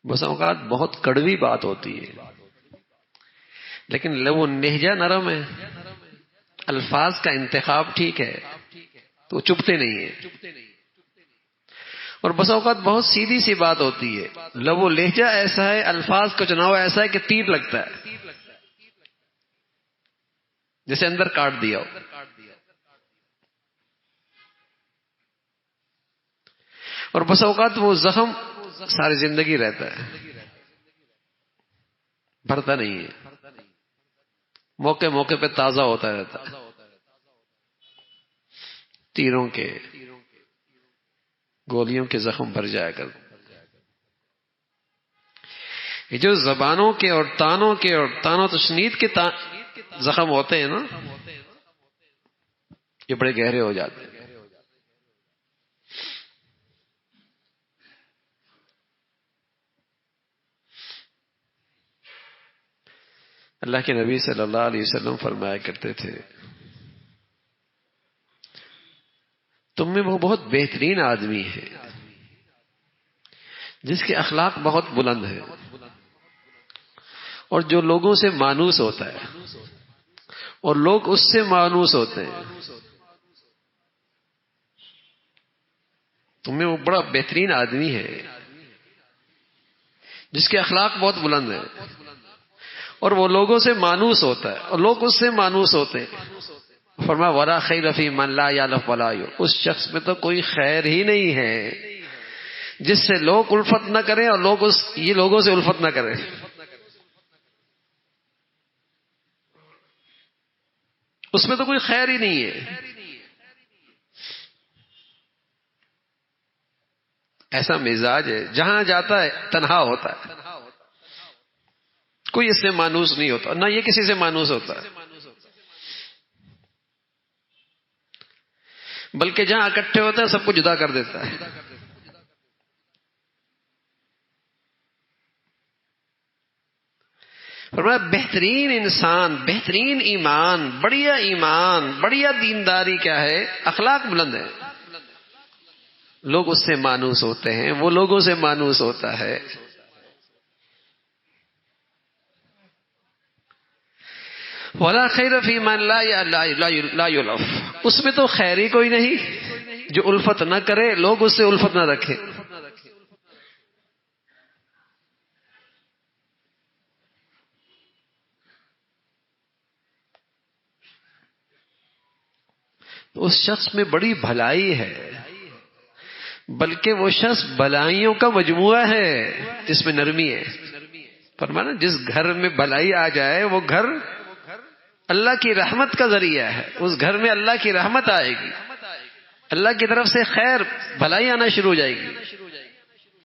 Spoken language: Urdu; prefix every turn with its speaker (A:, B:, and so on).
A: بس اوقات بہت کڑوی بات ہوتی ہے، لیکن وہ لہجہ نرم ہے، الفاظ کا انتخاب ٹھیک ہے تو چپتے نہیں ہیں۔ اور بس اوقات بہت سیدھی سی بات ہوتی ہے، لب و لہجہ ایسا ہے، الفاظ کا چناؤ ایسا ہے کہ تیر لگتا ہے، جیسے اندر کاٹ دیا ہو۔ اور بس اوقات وہ زخم ساری زندگی رہتا ہے، بھرتا نہیں ہے، موقع موقع پہ تازہ ہوتا رہتا ہے، تیروں کے گولیوں کے زخم بھر جایا کر۔ یہ جو زبانوں کے اور تانوں کے اور تان و تشنید کے زخم ہوتے ہیں نا، یہ بڑے گہرے ہو جاتے ہیں۔ اللہ کے نبی صلی اللہ علیہ وسلم فرمایا کرتے تھے، تم میں وہ بہت بہترین آدمی ہے جس کے اخلاق بہت بلند ہے اور جو لوگوں سے مانوس ہوتا ہے اور لوگ اس سے مانوس ہوتے ہیں۔ تم میں وہ بڑا بہترین آدمی ہے جس کے اخلاق بہت بلند ہیں اور وہ لوگوں سے مانوس ہوتا ہے اور لوگ اس سے مانوس ہوتے ہیں۔ فرمایا ولا خیر فی من لا یعلف ولا یعلف، اس شخص میں تو کوئی خیر ہی نہیں ہے جس سے لوگ الفت نہ کریں اور لوگ یہ لوگوں سے الفت نہ کریں۔ اس میں تو کوئی خیر ہی نہیں ہے۔ ایسا مزاج ہے، جہاں جاتا ہے تنہا ہوتا ہے، کوئی اس سے مانوس نہیں ہوتا، نہ یہ کسی سے مانوس ہوتا ہے، بلکہ جہاں اکٹھے ہوتے ہیں سب کو جدا کر دیتا ہے۔ فرمایا بہترین انسان، بہترین ایمان، بڑھیا دینداری کیا ہے؟ اخلاق بلند ہے، لوگ اس سے مانوس ہوتے ہیں، وہ لوگوں سے مانوس ہوتا ہے۔ ولا خیر فی من لا یلف، اس میں تو خیر ہی کوئی نہیں جو الفت نہ کرے، لوگ اس سے الفت نہ رکھے۔ اس شخص میں بڑی بھلائی ہے، بلکہ وہ شخص بھلائیوں کا مجموعہ ہے جس میں نرمی ہے۔ فرمانا جس گھر میں بھلائی آ جائے وہ گھر اللہ کی رحمت کا ذریعہ ہے، اس گھر میں اللہ کی رحمت آئے گی، اللہ کی طرف سے خیر بھلائی آنا شروع ہو جائے گی۔